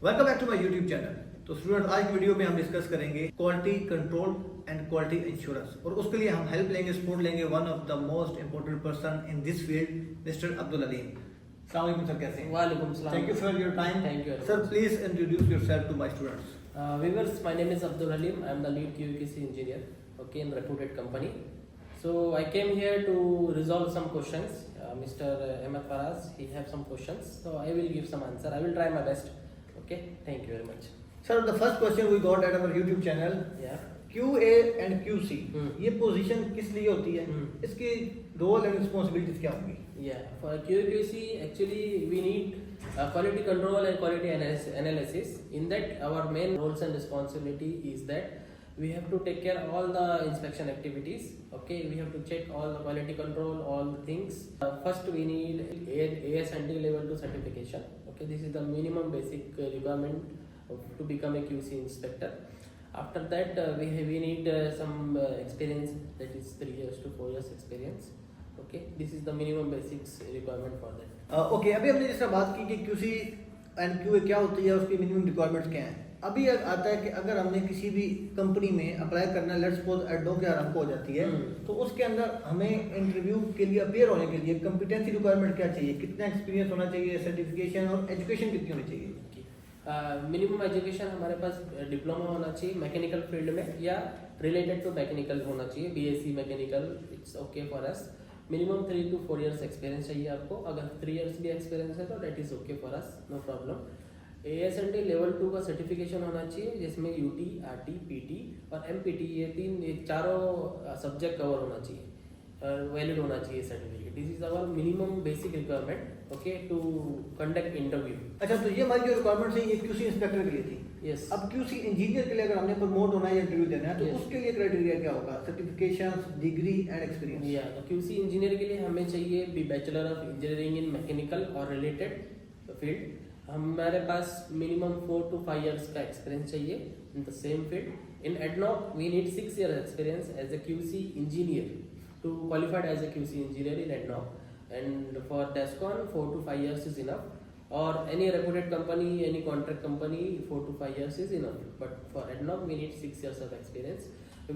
Welcome back to my YouTube channel. तो student, आज की वीडियो में हम डिस्कस करेंगे quality control and quality insurance, और उसके लिए हम हेल्प लेंगे, सपोर्ट लेंगे one of the most important person in this field, mister Abdul Aleem. अस्सलाम वालेकुम सर, कैसे हैं? वालेकुम सलाम। Thank you for your time. Thank you very sir, much. Please introduce yourself to my students. Viewers, my name is Abdul Halim. I am the lead QAQC engineer, okay, in reputed company. So I came here to resolve some questions. Mr. Ahmed Faraz, he have some questions, so I will give some answer. I will try my best. Okay, thank you very much. Sir, the first question we got at our YouTube channel, Yeah. QA and QC, ये position किस लिए होती है? इसकी role and responsibilities क्या होंगी? Yeah, for QAQC, actually we need quality control and quality analysis. In that, our main roles and responsibility is that we have to take care all the inspection activities. Okay, we have to check all the quality control, all the things. First, we need AS&D level 2 certification. Okay, this is the minimum basic requirement to become a QC inspector. After that, we need some experience, that is 3 years to 4 years experience. Okay, this is the minimum basics requirement for that. Okay, अभी हमने जैसा बात की कि QC and QA क्या होती है, उसकी मिनिमम रिक्वायरमेंट्स क्या हैं। अभी आता है कि अगर हमने किसी भी कंपनी में अप्लाई करना है, लेट्स सपोज एडो के आरंभ हो जाती है, तो उसके अंदर हमें इंटरव्यू के लिए अपीयर होने के लिए कॉम्पिटेंसी रिक्वायरमेंट क्या चाहिए, कितना एक्सपीरियंस होना चाहिए, सर्टिफिकेशन और एजुकेशन कितनी होनी चाहिए? मिनिमम एजुकेशन हमारे पास डिप्लोमा होना चाहिए मैकेनिकल फील्ड में, या रिलेटेड टू मैकेनिकल होना चाहिए, BSc mechanical, it's okay for us. Minimum 3 to 4 years experience चाहिए आपको। अगर 3 years भी एक्सपीरियंस है तो that is okay for us, no problem. AS&D level 2 का सर्टिफिकेशन होना चाहिए, जिसमें UT, RT, PT और MPT, ये चारों सब्जेक्ट कवर होना चाहिए और वैलिड होना चाहिए certificate. This is our minimum basic requirement, okay, to conduct interview. अच्छा, तो ये हमारी जो रिक्वायरमेंट्स है ये QC इंस्पेक्टर के लिए थी। यस। अब QC इंजीनियर के लिए अगर हमने प्रमोट होना है या इंटरव्यू देना है, तो Yes. उसके लिए क्राइटेरिया क्या होगा? Certifications, degree and experience. या QC इंजीनियर के लिए हमें चाहिए B bachelor of engineering in mechanical और रिलेटेड फील्ड। हमारे पास मिनिमम 4 to 5 years का एक्सपीरियंस चाहिए in the same field. In ADNOC we need 6 years experience as a QC engineer to qualified as a QC engineer in ADNOC, and for DESCON 4 to 5 years is enough, or any reputed company, any contract company 4 to 5 years is enough, but for ADNOC we need 6 years of experience.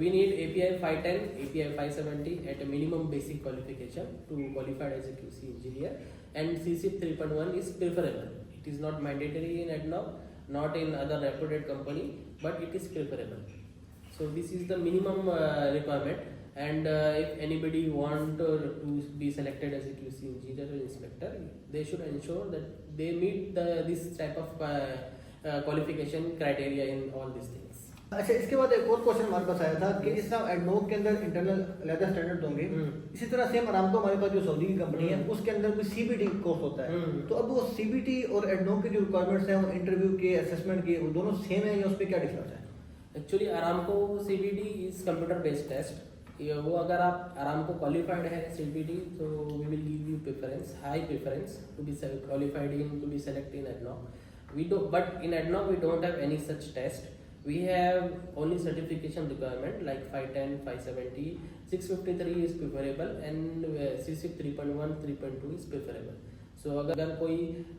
We need API 510, API 570 at a minimum basic qualification to qualified as a QC engineer, and CCIP 3.1 is preferable. It is not mandatory in ADNOC, not in other reputed company, but it is preferable. So this is the minimum requirement. And if anybody want to be selected as a QC engineer or inspector, they should ensure that they meet this type of qualification criteria in all these things. अच्छा, इसके बाद एक और question हमारे पास आया था कि जिस तरह एडनोक के अंदर इंटरनल लेदर स्टैंडर्ड होंगे, इसी तरह सेम अरामको हमारे पास जो सऊदी की कंपनी है उसके अंदर कोई CBT कोर्स होता है। तो अब वो CBT और एडनोक के जो रिक्वायरमेंट्स हैं, वो इंटरव्यू के, असेसमेंट के, वो दोनों सेम है या उस पर क्या डिफरेंस है? Actually, Aramco CBT is computer based test. वो अगर आप आरामको क्वालिफाइड है CBT, तो we will give you preference, high preference to be qualified in, to be select in ADNOC. We do, but in ADNOC we don't have any such test. We have only certification requirement like 510, 570, 653 is preferable, and CCIP 3.1, 3.2 is preferable. So अगर कोई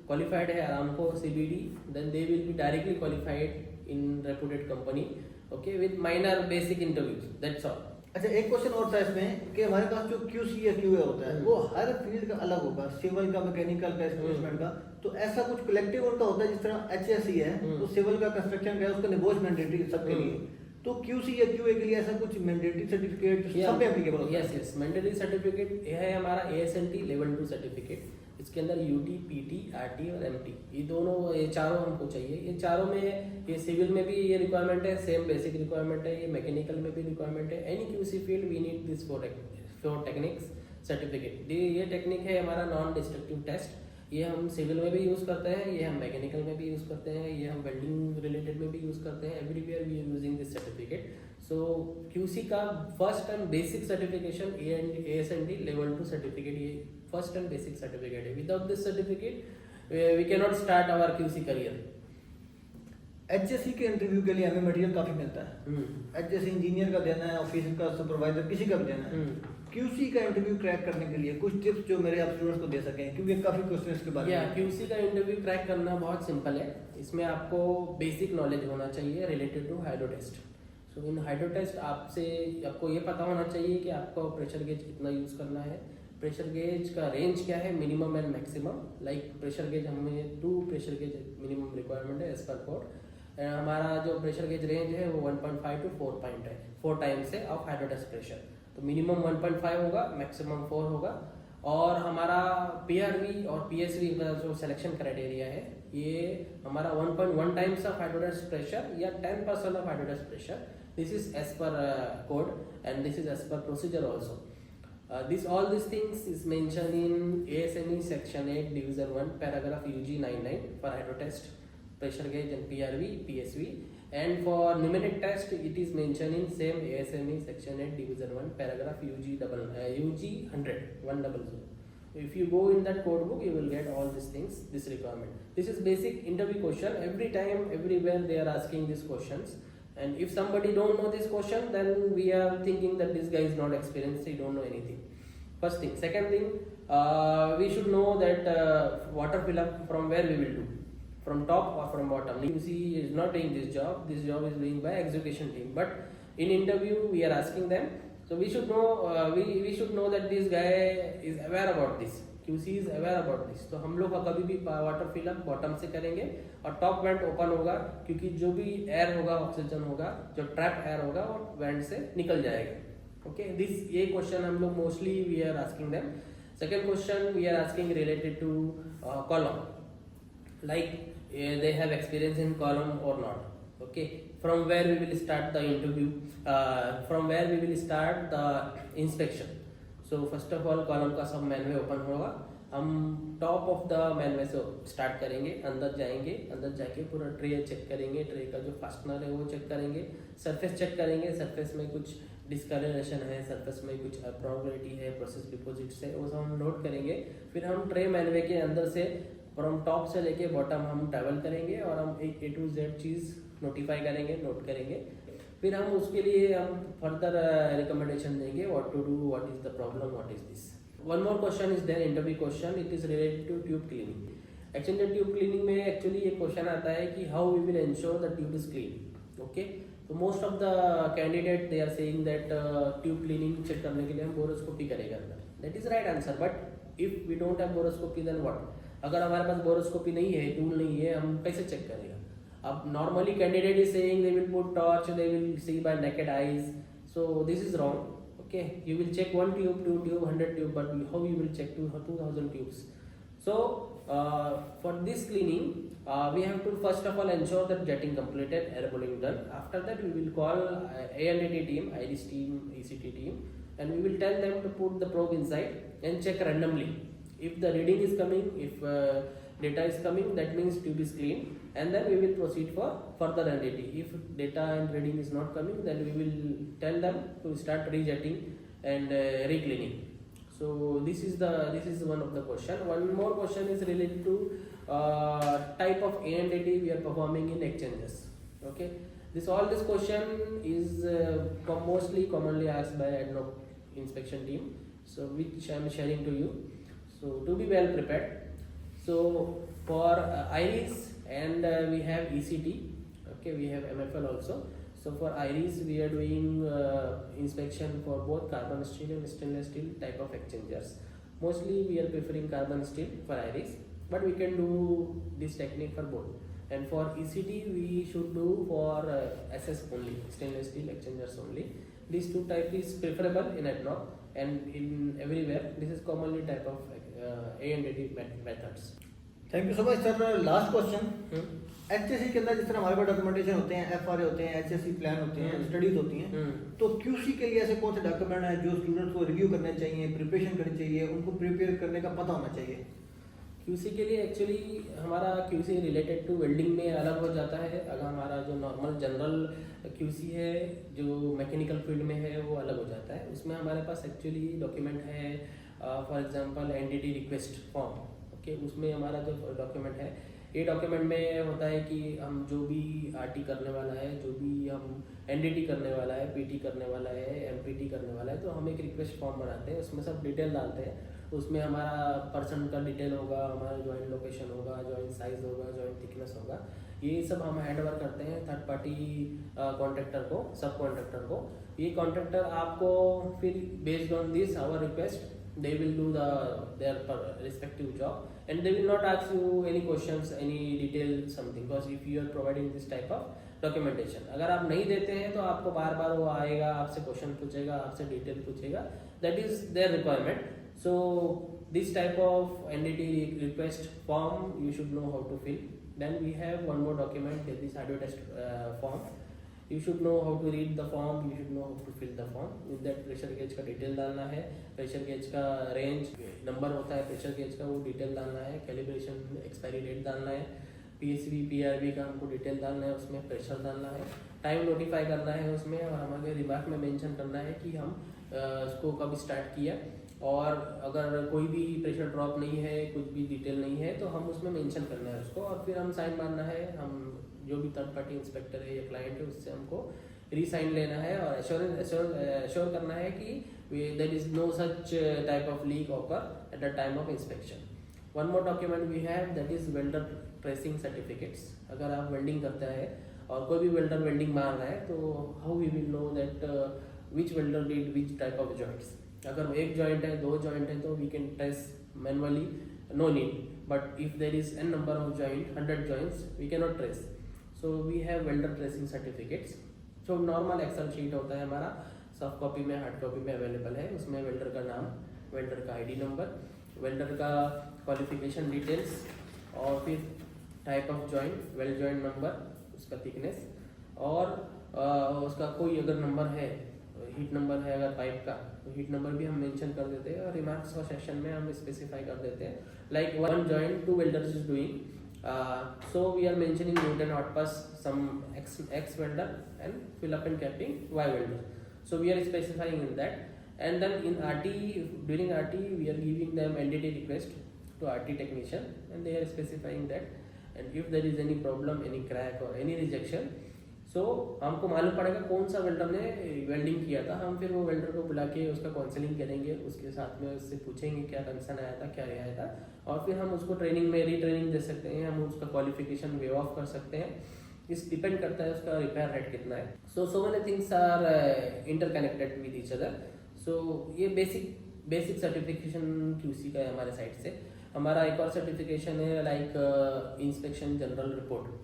qualified है Aramco CBT, then they will be directly qualified in reputed company, okay, with minor basic interviews. That's all. अच्छा, एक question और था इसमें कि हमारे पास जो QC या QA होता है वो हर फील्ड का अलग होगा, सिविल का, मैकेनिकल का, इंस्ट्रूमेंट का, तो ऐसा कुछ कलेक्टिव उनका होता है? जिस तरह HSE है तो सिविल का, कंस्ट्रक्शन का है, उसका निबोश मैंडेटरी सबके लिए, तो QC या QA के लिए ऐसा कुछ मैंडेटरी सर्टिफिकेट सब पे एप्लीकेबल होता है? यस, मैंडेटरी सर्टिफिकेट है हमारा AS&T लेवल 2 सर्टिफिकेट। इसके अंदर UT, PT, RT और MT, ये चारों हमको चाहिए। ये चारों में, ये सिविल में भी ये रिक्वायरमेंट है, सेम बेसिक रिक्वायरमेंट है, ये मैकेनिकल में भी रिक्वायरमेंट है। Any QC field we need this 4 techniques certificate. ये टेक्निक है हमारा नॉन डिस्ट्रक्टिव टेस्ट, ये हम सिविल में भी यूज़ करते हैं, ये हम मैकेनिकल में भी यूज़ करते हैं, ये हम वेल्डिंग रिलेटेड में भी यूज़ करते हैं। Everywhere we are using this certificate. So QC का first and basic certification AS&D level 2 certificate, ये फर्स्ट एंड बेसिक सर्टिफिकेट है। Without this certificate we can not start our QC career. HSE के interview के लिए हमें material काफी मिलता है। HSE इंजीनियर का देना है, ऑफिस का, सुपरवाइजर, किसी का भी देना है, QC का इंटरव्यू क्रैक करने के लिए कुछ टिप्स जो मेरे आप स्टूडेंट्स को दे सकें, क्योंकि काफ़ी क्वेश्चन इसके बारे या में। QC का इंटरव्यू क्रैक करना बहुत सिंपल है। इसमें आपको बेसिक नॉलेज होना चाहिए related to hydro test. So in hydro test आपको ये पता होना चाहिए कि आपको प्रेशर गेज कितना यूज़ करना है, प्रेशर गेज का रेंज क्या है, minimum and maximum. Like pressure gauge हमें 2 प्रेशर गेज मिनिमम रिक्वायरमेंट है एज पर कोड। हमारा जो प्रेशर गेज रेंज है वो 1.5 to 4 पॉइंट है, 4 टाइम्स है ऑफ हाइड्रो टेस्ट प्रेशर। तो मिनिमम 1.5 होगा, मैक्सिमम 4 होगा। और हमारा PRV और PSV का जो सिलेक्शन क्राइटेरिया है ये हमारा 1.1 times of hydro test pressure या 10% of hydro test pressure. This is as per code and this is as per procedure also. All these things is mentioned in ASME section 8 division 1 paragraph UG 99 for hydro test, pressure gauge and PRV, PSV, and for pneumatic test it is mentioned in same ASME section 8 division 1 paragraph UG 100 100. If you go in that code book you will get all these things, this requirement. This is basic interview question. Every time, everywhere they are asking these questions. And if somebody don't know this question, then we are thinking that this guy is not experienced, he don't know anything. First thing. Second thing, we should know that water fill up from where we will do, from top or from bottom. QC is not doing this job. This job is doing by execution team. But in interview, we are asking them. So we should know. We should know that this guy is aware about this. QC is aware about this. तो हम लोग कभी भी water fill up bottom से करेंगे और top went open होगा, क्योंकि जो भी एयर होगा, ऑक्सीजन होगा, जो ट्रैप एयर होगा वो वेंट से निकल जाएगा। ओके, ये क्वेश्चन हम लोग mostly we are asking them. Second question we are asking related to column, like they have experience in column or not. Okay, from where we will start the interview, from where we will start the inspection. So first of all column का सब मैनवे open होगा, हम top of the मैनवे से start करेंगे, अंदर जाएंगे, अंदर जाके पूरा ट्रे चेक करेंगे, ट्रे का जो फास्टनर है वो चेक करेंगे, सरफेस चेक करेंगे, सरफेस में कुछ डिस्कलरेशन है, सरफेस में कुछ अप्रॉबिलिटी है, प्रोसेस डिपॉजिट्स है, वो सब हम नोट करेंगे। फिर हम ट्रे मैनवे के अंदर से फ्रॉम टॉप से लेके बॉटम हम ट्रैवल करेंगे और हम एक A to Z चीज़ नोटिफाई करेंगे, नोट करेंगे। फिर हम उसके लिए हम फर्दर रिकमेंडेशन देंगे, what to do, what is the problem, what is this. One more question is there, interview question, it is related to tube cleaning. Actually tube cleaning में एक्चुअली ये क्वेश्चन आता है कि how we will ensure the tube is clean. Okay, तो most of the candidate they are saying that tube cleaning check करने के लिए हम बोरोस्कोपी करेंगे अंदर। That is right answer, but if we don't have borescopy then what? अगर हमारे पास बोरोस्कोपी नहीं है, टूल नहीं है, हम कैसे चेक करेंगे? अब normally candidate is saying they will put torch, they will see by naked eyes, so this is wrong. Okay, you will check 1 tube, 2 tube, 100 tube, but how you will check 2000 tubes? So for this cleaning we have to first of all ensure that jetting completed, air pulling done. After that we will call A&D team, IRIS team, ECT team, and we will tell them to put the probe inside and check randomly. If the reading is coming, if data is coming, that means tube is clean, and then we will proceed for further NDT. If data and reading is not coming, then we will tell them to start rejetting and re-cleaning. So this is one of the question. One more question is related to type of ANDT we are performing in exchanges. Okay, all this question is mostly commonly asked by ADNOC inspection team, so which I am sharing to you. So to be well prepared. So for IRIS and we have ECT. Okay, we have MFL also. So for IRIS we are doing inspection for both carbon steel and stainless steel type of exchangers. Mostly we are preferring carbon steel for IRIS, but we can do this technique for both. And for ECT we should do for SS only, stainless steel exchangers only. These two types is preferable in ADNOC and in everywhere. This is commonly type of A&D methods. Thank you so much sir. Last question, HSC के अंदर जिस तरह हमारे पास documentation होते हैं, FRA होते हैं, HSC plan होते हैं, स्टडीज होती हैं, तो QC के लिए ऐसे कौन से डॉक्यूमेंट हैं जो स्टूडेंट्स को रिव्यू करने चाहिए, प्रिपरेशन करनी चाहिए, उनको प्रिपेयर करने का पता होना चाहिए? QC के लिए एक्चुअली हमारा QC रिलेटेड टू वेल्डिंग में अलग हो जाता है। अगर हमारा जो नॉर्मल जनरल QC है जो मैकेनिकल फील्ड में है वो अलग हो जाता है। उसमें हमारे पास एक्चुअली डॉक्यूमेंट है, for example NDT request form. Okay, उसमें हमारा जो डॉक्यूमेंट है ये डॉक्यूमेंट में होता है कि हम जो भी आरटी करने वाला है, जो भी हम एनडीटी करने वाला है, पीटी करने वाला है, एमपीटी करने वाला है, तो हम एक रिक्वेस्ट फॉर्म बनाते हैं, उसमें सब डिटेल डालते हैं। उसमें हमारा पर्सन का डिटेल होगा, हमारा जॉइंट लोकेशन होगा, जॉइंट साइज होगा, जॉइंट थिकनेस होगा, ये सब हम हैंड ओवर करते हैं थर्ड पार्टी कॉन्ट्रैक्टर को, सब कॉन्ट्रैक्टर को। ये कॉन्ट्रैक्टर आपको फिर based on this our request they will do their respective job and they will not ask you any questions, any detail something, because if you are providing this type of documentation, अगर आप नहीं देते हैं तो आपको बार बार वो आएगा, आपसे क्वेश्चन पूछेगा, आपसे डिटेल पूछेगा, that is their requirement. So this type of NDT request form you should know how to fill. Then we have one more document, that is hardware test form. You should know how to read the form, you should know how to fill the form. With that pressure gauge का detail डालना है, pressure gauge का range number होता है pressure gauge का, वो detail डालना है, कैलिब्रेशन एक्सपायरी डेट डालना है, PSV PRV का हमको डिटेल डालना है, उसमें प्रेशर डालना है, टाइम नोटिफाई करना है उसमें, और हमारे रिमार्क में मेंशन करना है कि हम उसको कब स्टार्ट किया, और अगर कोई भी प्रेशर ड्रॉप नहीं है, कुछ भी डिटेल नहीं है, तो हम उसमें मेंशन करना है उसको, और फिर हम साइन मारना है। हम जो भी थर्ड पार्टी इंस्पेक्टर है या क्लाइंट है उससे हमको रीसाइन लेना है और एश्योर करना है कि there is no such type of leak occur at the time of inspection. One more document we have, that is welder tracing certificates. अगर आप वेल्डिंग करते हैं और कोई भी वेल्डर वेल्डिंग मार रहा है, तो how we will know that which welder did which type of joints. अगर एक जॉइंट है, दो जॉइंट है, तो we can trace manually, no need, but if there is an number of joint, 100 joints, we can not trace. So we have welder tracing certificates. जो normal excel sheet होता है हमारा, सॉफ्ट कॉपी में, hard copy में available है। उसमें welder का नाम, वेल्डर का आईडी नंबर, वेल्डर का क्वालिफिकेशन डिटेल्स, और फिर type of joint, weld joint number, उसका थिकनेस, और उसका कोई अगर नंबर है, हीट नंबर है अगर पाइप का, तो हीट नंबर भी हम मेंशन कर देते हैं, और रिमार्क्स का सेक्शन में हम स्पेसिफाई कर देते हैं, like one joint two welders is doing, so we are mentioning Newton Outpass, some X welder, and fill up and capping Y welder. So we are specifying in that, and then in RT, during RT we are giving them NDT request to RT technician, and they are specifying that, and if there is any problem, any crack or any rejection, so हमको मालूम पड़ेगा कौन सा welder ने welding किया था। हम फिर वो वेल्डर को बुला के उसका काउंसलिंग करेंगे, उसके साथ में उससे पूछेंगे क्या कंसर्न आया था, क्या आया था, और फिर हम उसको ट्रेनिंग में रीट्रेनिंग दे सकते हैं, हम उसका क्वालिफिकेशन वेव ऑफ कर सकते हैं। इस डिपेंड करता है उसका रिपेयर रेट कितना है। So many things are interconnected with each other. So ये बेसिक सर्टिफिकेशन QC का है हमारे साइड से। हमारा एक और सर्टिफिकेशन है like inspection general report.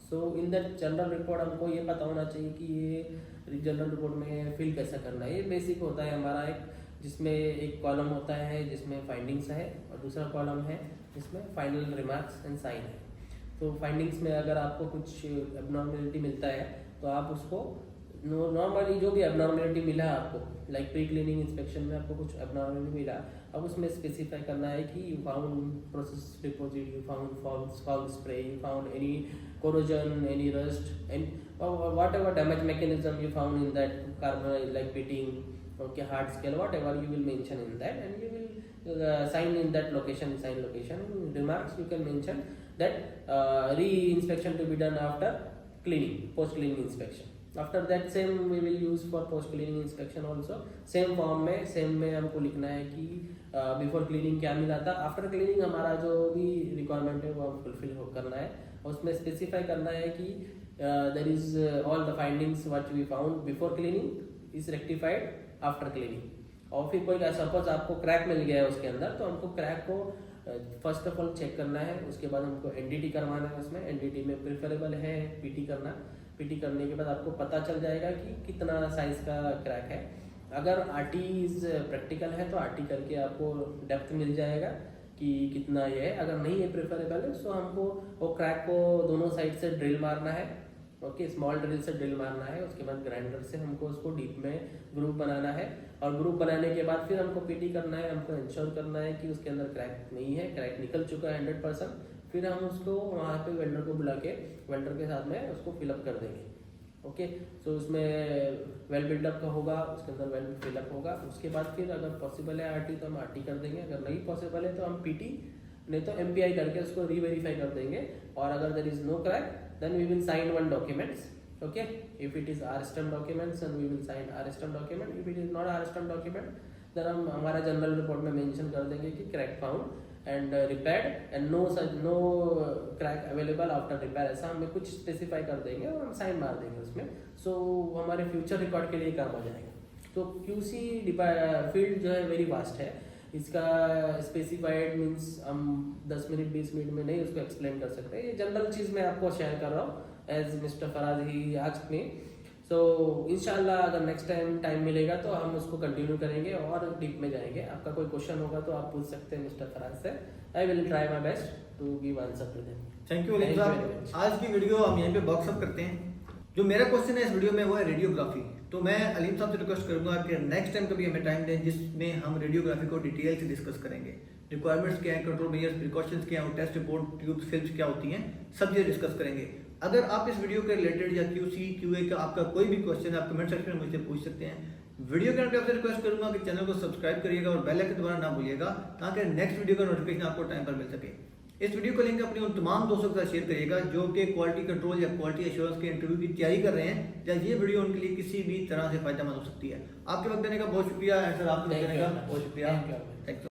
So in that general report हमको ये पता होना चाहिए कि ये जनरल रिपोर्ट में फिल कैसा करना है। ये बेसिक होता है हमारा एक, जिसमें एक कॉलम होता है जिसमें फाइंडिंग्स है, और दूसरा कॉलम है जिसमें फाइनल रिमार्क्स एंड साइन है। तो फाइंडिंग्स में अगर आपको कुछ एबनॉर्मेलिटी मिलता है, तो आप उसको नॉर्मली जो भी एबनॉर्मेलिटी मिला आपको, लाइक प्री क्लीनिंग इंस्पेक्शन में आपको कुछ एबनॉर्मेलिटी मिला, अब उसमें स्पेसिफाई करना है कि you found process deposit, you found foul spray, you found any corrosion, any rust, and whatever damage mechanism you found in that carbon, like pitting, okay, hard scale, whatever you will mention in that, and you will sign in that location, sign location. In remarks you can mention that re-inspection to be done after cleaning, post cleaning inspection. After that same we will use for post cleaning inspection also. same form में हमको लिखना है कि before cleaning क्या मिला था, after cleaning हमारा जो भी रिक्वायरमेंट है वो हम फुलफिल करना है। उसमें स्पेसिफाई करना है कि there is all the findings what we found before cleaning is rectified after cleaning. और फिर कोई सपोज आपको क्रैक मिल गया है उसके अंदर, तो हमको क्रैक को फर्स्ट ऑफ ऑल चेक करना है, उसके बाद हमको NDT करवाना है। उसमें NDT में प्रेफरेबल है PT करना। PT करने के बाद आपको पता चल जाएगा कि कितना साइज का क्रैक है। अगर RT इज प्रैक्टिकल है तो RT करके आपको डेप्थ मिल जाएगा कि कितना ये है। अगर नहीं है प्रेफरेबल है, तो हमको वो क्रैक को दोनों साइड से ड्रिल मारना है, ओके, स्मॉल ड्रिल से ड्रिल मारना है। उसके बाद ग्राइंडर से हमको उसको डीप में ग्रुप बनाना है, और ग्रुप बनाने के बाद फिर हमको PT करना है। हमको इंश्योर करना है कि उसके अंदर क्रैक नहीं है, क्रैक निकल चुका है 100%। फिर हम उसको वहाँ पे वेल्डर को बुला के वेल्डर के साथ में उसको फिलअप कर देंगे, ओके। सो उसमें वेल बिल्डअप का होगा, उसके अंदर वेल फिलअप होगा। उसके बाद फिर अगर पॉसिबल है RT तो हम RT कर देंगे, अगर नहीं पॉसिबल है तो हम PT नहीं तो MPI करके उसको रीवेरीफाई कर देंगे, और अगर there is no crack then we will sign one documents, okay, if it is R stamp documents and we will sign R stamp document, if it is not R stamp document then हम हमारा general report में mention कर देंगे कि crack found and repaired and no crack available after repair, ऐसा हमें कुछ specify कर देंगे और हम साइन मार देंगे उसमें, सो हमारे फ्यूचर रिकॉर्ड के लिए काम आ जाएगा। तो QC फील्ड जो है वेरी वास्ट है, इसका स्पेसिफाइड मींस हम 10 मिनट 20 मिनट में नहीं उसको एक्सप्लेन कर सकते, ये जनरल चीज़ मैं आपको शेयर कर रहा हूँ as mister Faraz he asked me. So इंशाल्लाह अगर नेक्स्ट टाइम मिलेगा तो हम उसको कंटिन्यू करेंगे और डीप में जाएंगे। आपका कोई क्वेश्चन होगा तो आप पूछ सकते हैं मिस्टर फराज से, I will try my best to give answer to them. Thank you Aleem साहब। आज की वीडियो हम यहीं पे बॉक्स अप करते हैं। जो मेरा क्वेश्चन है इस वीडियो में वो है रेडियोग्राफी। तो मैं अलीम साहब से रिक्वेस्ट करूंगा कि नेक्स्ट टाइम कभी हमें टाइम दें जिसमें हम रेडियोग्राफी को डिटेल से डिस्कस करेंगे। रिक्वायरमेंट्स क्या है, कंट्रोल मेजर्स, प्रिकॉशंस क्या हैं, टेस्ट रिपोर्ट, ट्यूब्स, फिल्म्स क्या होती हैं, सब चीज़ें डिस्कस करेंगे। अगर आप इस वीडियो के रिलेटेड या QC QA का आपका कोई भी क्वेश्चन है आप कमेंट सेक्शन में मुझसे पूछ सकते हैं। वीडियो के अंत में आपसे रिक्वेस्ट करूंगा कि चैनल को सब्सक्राइब करिएगा और बेल आइकन दबाना ना भूलिएगा ताकि नेक्स्ट वीडियो का नोटिफिकेशन आपको टाइम पर मिल सके। इस वीडियो को लिंक अपने उन तमाम दोस्तों के साथ शेयर करिएगा जो कि क्वालिटी कंट्रोल या क्वालिटी एश्योरेंस के इंटरव्यू की तैयारी कर रहे हैं, या ये वीडियो उनके लिए किसी भी तरह से फायदेमंद हो सकती है। आपके वक्त देने का बहुत शुक्रिया, सर आपके वक्त देने का बहुत शुक्रिया। Thank you.